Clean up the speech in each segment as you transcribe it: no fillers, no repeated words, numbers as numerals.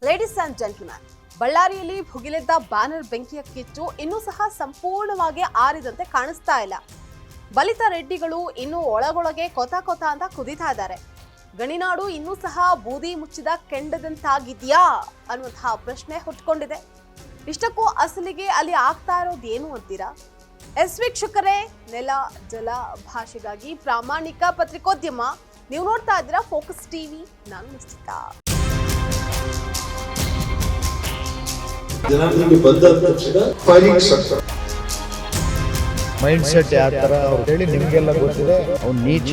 Ladies and gentleman, ಬಳ್ಳಾರಿಯಲ್ಲಿ ಭುಗಿಲೆದ್ದ banner ಬೆಂಕಿಯ ಕಿಚ್ಚು ಇನ್ನೂ ಸಹ ಸಂಪೂರ್ಣವಾಗಿ ಆರಿದಂತೆ ಕಾಣಿಸ್ತಾ ಇಲ್ಲ. ಬಲಿತ ರೆಡ್ಡಿಗಳು ಇನ್ನೂ ಒಳಗೊಳಗೆ ಕೊತ ಅಂತ ಕುದಿತಾ ಇದ್ದಾರೆ. ಗಣಿನಾಡು ಇನ್ನೂ ಸಹ ಬೂದಿ ಮುಚ್ಚಿದ ಕೆಂಡದಂತಾಗಿದೆಯಾ ಅನ್ನುವಂತಹ ಪ್ರಶ್ನೆ ಹುಟ್ಟುಕೊಂಡಿದೆ. ಇಷ್ಟಕ್ಕೂ ಅಸಲಿಗೆ ಅಲ್ಲಿ ಆಗ್ತಾ ಇರೋದು ಏನು ಅಂತೀರಾ? ವೀಕ್ಷಕರೇ, ನೆಲ ಜಲ ಭಾಷೆಗಾಗಿ ಪ್ರಾಮಾಣಿಕ ಪತ್ರಿಕೋದ್ಯಮ, ನೀವು ನೋಡ್ತಾ ಇದ್ದೀರಾ ಫೋಕಸ್ ಟಿವಿ. ನಾನು ನಿಶ್ಚಿತಾ. ಜನಾರ್ದನಿಗೆ ಬಂದ ತಕ್ಷಣ ಫೈರಿಂಗ್ ಸ್ಟ್ರಕ್ಚರ್ ಮೈಂಡ್ ಸೆಟ್ ಯಾವ ತರ ಅವ್ರು ಹೇಳಿ ನಿಮಗೆಲ್ಲ ಗೊತ್ತಿದೆ. ಅವ್ನು ನೀಚ.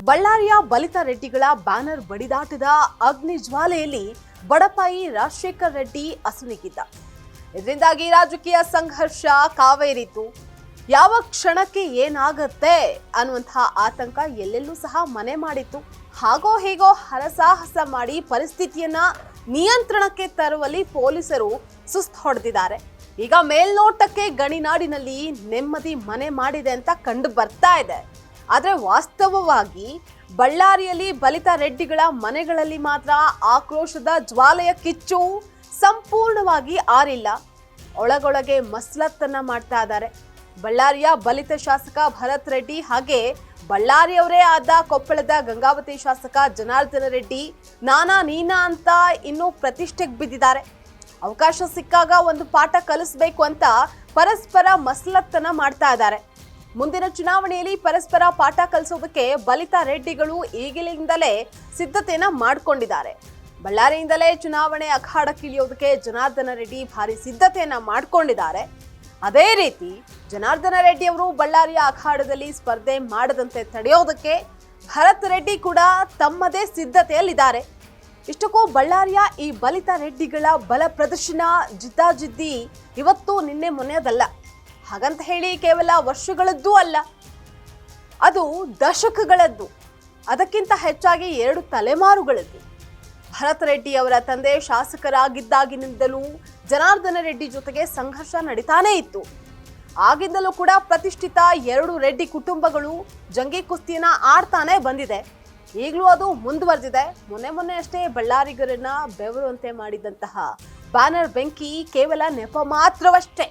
ಬಳ್ಳಾರಿಯ ಬಲಿತ ರೆಡ್ಡಿಗಳ ಬ್ಯಾನರ್ ಬಡಿದಾಟದ ಅಗ್ನಿ ಜ್ವಾಲೆಯಲ್ಲಿ ಬಡಪಾಯಿ ರಾಜಶೇಖರ್ ರೆಡ್ಡಿ ಅಸುನೀಗಿದ್ದ. ಇದರಿಂದಾಗಿ ರಾಜಕೀಯ ಸಂಘರ್ಷ ಕಾವೇರಿತು. ಯಾವ ಕ್ಷಣಕ್ಕೆ ಏನಾಗತ್ತೆ ಅನ್ನುವಂತಹ ಆತಂಕ ಎಲ್ಲೆಲ್ಲೂ ಸಹ ಮನೆ ಮಾಡಿತ್ತು. ಹಾಗೋ ಹೀಗೋ ಹರಸಾಹಸ ಮಾಡಿ ಪರಿಸ್ಥಿತಿಯನ್ನ ನಿಯಂತ್ರಣಕ್ಕೆ ತರುವಲ್ಲಿ ಪೊಲೀಸರು ಸುಸ್ತು ಹೊಡೆದಿದ್ದಾರೆ. ಈಗ ಮೇಲ್ನೋಟಕ್ಕೆ ಗಣಿನಾಡಿನಲ್ಲಿ ನೆಮ್ಮದಿ ಮನೆ ಮಾಡಿದೆ ಅಂತ ಕಂಡು ಬರ್ತಾ ಇದೆ. ಆದ್ರೆ ವಾಸ್ತವವಾಗಿ ಬಳ್ಳಾರಿಯಲ್ಲಿ ಬಲಿತ ರೆಡ್ಡಿಗಳ ಮನೆಗಳಲ್ಲಿ ಮಾತ್ರ ಆಕ್ರೋಶದ ಜ್ವಾಲೆಯ ಕಿಚ್ಚು ಸಂಪೂರ್ಣವಾಗಿ ಆರಿಲ್ಲ. ಒಳಗೊಳಗೆ ಮಸಲತ್ತನ್ನ ಮಾಡ್ತಾ ಇದ್ದಾರೆ. ಬಳ್ಳಾರಿಯ ಬಲಿತ ಶಾಸಕ ಭರತ್ ರೆಡ್ಡಿ ಹಾಗೆ ಬಳ್ಳಾರಿಯವರೇ ಆದ ಕೊಪ್ಪಳದ ಗಂಗಾವತಿ ಶಾಸಕ ಜನಾರ್ದನ ರೆಡ್ಡಿ ನಾನಾ ನೀನಾ ಅಂತ ಇನ್ನೂ ಪ್ರತಿಷ್ಠೆಗೆ ಬಿದ್ದಿದ್ದಾರೆ. ಅವಕಾಶ ಸಿಕ್ಕಾಗ ಒಂದು ಪಾಠ ಕಲಿಸ್ಬೇಕು ಅಂತ ಪರಸ್ಪರ ಮಸಲತ್ತನ ಮಾಡ್ತಾ ಇದ್ದಾರೆ. ಮುಂದಿನ ಚುನಾವಣೆಯಲ್ಲಿ ಪರಸ್ಪರ ಪಾಠ ಕಲಿಸೋದಕ್ಕೆ ಬಲಿತ ರೆಡ್ಡಿಗಳು ಈಗಲಿಂದಲೇ ಸಿದ್ಧತೆಯನ್ನ ಮಾಡ್ಕೊಂಡಿದ್ದಾರೆ. ಬಳ್ಳಾರಿಯಿಂದಲೇ ಚುನಾವಣೆ ಅಖಾಡಕ್ಕಿಳಿಯೋದಕ್ಕೆ ಜನಾರ್ದನ ರೆಡ್ಡಿ ಭಾರಿ ಸಿದ್ಧತೆಯನ್ನ ಮಾಡ್ಕೊಂಡಿದ್ದಾರೆ. ಅದೇ ರೀತಿ ಜನಾರ್ದನ ರೆಡ್ಡಿ ಅವರು ಬಳ್ಳಾರಿಯ ಅಖಾಡದಲ್ಲಿ ಸ್ಪರ್ಧೆ ಮಾಡದಂತೆ ತಡೆಯೋದಕ್ಕೆ ಭರತ್ ರೆಡ್ಡಿ ಕೂಡ ತಮ್ಮದೇ ಸಿದ್ಧತೆಯಲ್ಲಿದ್ದಾರೆ. ಇಷ್ಟಕ್ಕೂ ಬಳ್ಳಾರಿಯ ಈ ಬಲಿತ ರೆಡ್ಡಿಗಳ ಬಲ ಪ್ರದರ್ಶನ ಜಿದ್ದಾಜಿದ್ದಿ ಇವತ್ತು ನಿನ್ನೆ ಮೊನ್ನೆದಲ್ಲ. ಹಾಗಂತ ಹೇಳಿ ಕೇವಲ ವರ್ಷಗಳದ್ದೂ ಅಲ್ಲ, ಅದು ದಶಕಗಳದ್ದು, ಅದಕ್ಕಿಂತ ಹೆಚ್ಚಾಗಿ 2 ತಲೆಮಾರುಗಳದ್ದು. ಭರತ್ ರೆಡ್ಡಿ ಅವರ ತಂದೆ ಶಾಸಕರಾಗಿದ್ದಾಗಿನಿಂದಲೂ ಜನಾರ್ದನ ರೆಡ್ಡಿ ಜೊತೆಗೆ ಸಂಘರ್ಷ ನಡೀತಾನೇ ಇತ್ತು. ಆಗಿಂದಲೂ ಕೂಡ ಪ್ರತಿಷ್ಠಿತ 2 ರೆಡ್ಡಿ ಕುಟುಂಬಗಳು ಜಂಗಿ ಕುಸ್ತಿಯನ್ನ ಆಡ್ತಾನೆ ಬಂದಿದೆ. ಈಗಲೂ ಅದು ಮುಂದುವರೆದಿದೆ. ಮೊನ್ನೆ ಅಷ್ಟೇ ಬಳ್ಳಾರಿಗರನ್ನ ಬೆವರುವಂತೆ ಮಾಡಿದಂತಹ ಬ್ಯಾನರ್ ಬೆಂಕಿ ಕೇವಲ ನೆಪ ಮಾತ್ರವಷ್ಟೇ.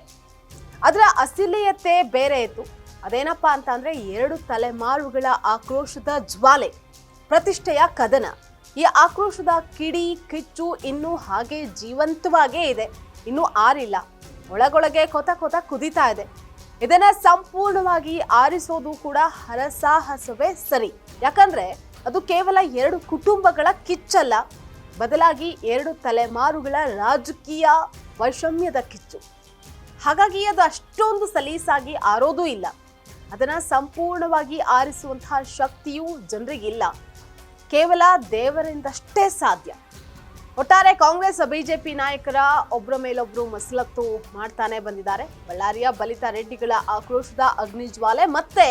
ಅದರ ಅಸಲಿಯತೆ ಬೇರೆ ಇತ್ತು. ಅದೇನಪ್ಪಾ ಅಂತಂದ್ರೆ 2 ತಲೆಮಾರುಗಳ ಆಕ್ರೋಶದ ಜ್ವಾಲೆ, ಪ್ರತಿಷ್ಠೆಯ ಕದನ. ಈ ಆಕ್ರೋಶದ ಕಿಡಿ ಕಿಚ್ಚು ಇನ್ನೂ ಹಾಗೆ ಜೀವಂತವಾಗೇ ಇದೆ, ಇನ್ನೂ ಆರಿಲ್ಲ. ಒಳಗೊಳಗೆ ಕೊತ ಕುದೀತಾ ಇದೆ. ಇದನ್ನ ಸಂಪೂರ್ಣವಾಗಿ ಆರಿಸೋದು ಕೂಡ ಹರಸಾಹಸವೇ ಸರಿ. ಯಾಕಂದ್ರೆ ಅದು ಕೇವಲ 2 ಕುಟುಂಬಗಳ ಕಿಚ್ಚಲ್ಲ, ಬದಲಾಗಿ 2 ತಲೆಮಾರುಗಳ ರಾಜಕೀಯ ವೈಷಮ್ಯದ ಕಿಚ್ಚು. ಹಾಗಾಗಿ ಅದು ಅಷ್ಟೊಂದು ಸಲೀಸಾಗಿ ಆರೋದೂ ಇಲ್ಲ. ಅದನ್ನ ಸಂಪೂರ್ಣವಾಗಿ ಆರಿಸುವಂತಹ ಶಕ್ತಿಯೂ ಜನರಿಗಿಲ್ಲ, ಕೇವಲ ದೇವರಿಂದಷ್ಟೇ ಸಾಧ್ಯ. ಒಟ್ಟಾರೆ ಕಾಂಗ್ರೆಸ್ ಬಿಜೆಪಿ ನಾಯಕರ ಒಬ್ಬರ ಮೇಲೊಬ್ರು ಮಸಲತ್ತು ಮಾಡ್ತಾನೆ ಬಂದಿದ್ದಾರೆ. ಬಳ್ಳಾರಿಯ ಬಲಿತ ರೆಡ್ಡಿಗಳ ಆಕ್ರೋಶದ ಅಗ್ನಿಜ್ವಾಲೆ ಮತ್ತೆ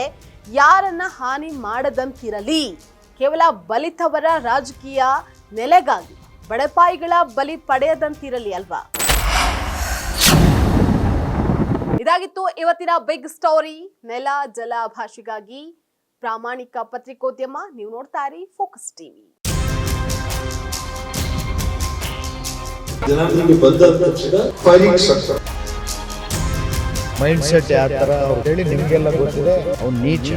ಯಾರನ್ನ ಹಾನಿ ಮಾಡದಂತಿರಲಿ, ಕೇವಲ ಬಲಿತವರ ರಾಜಕೀಯ ನೆಲೆಗಾಗಿ ಬಡಪಾಯಿಗಳ ಬಲಿ ಪಡೆಯದಂತಿರಲಿ ಅಲ್ವಾ? ಇದಾಗಿತ್ತು ಇವತ್ತಿನ ಬಿಗ್ ಸ್ಟೋರಿ. ನೆಲ ಜಲ ಭಾಷೆಗಾಗಿ ಪ್ರಾಮಾಣಿಕ ಪತ್ರಿಕೋದ್ಯಮ, ನೀವು ನೋಡ್ತಾ ಇರಿ ಫೋಕಸ್ ಟಿವಿ. ಜನಾರ್ದನಿಗೆ ಬಂದ ತಕ್ಷಣ ಫೈರಿಂಗ್ ಸ್ಟ್ರಕ್ಚರ್ ಮೈಂಡ್ ಸೆಟ್ ಯಾವ ತರ ಅವ್ರು ಹೇಳಿ ನಿಮಗೆಲ್ಲ ಗೊತ್ತಿದೆ. ಅವ್ನು ನೀಚ.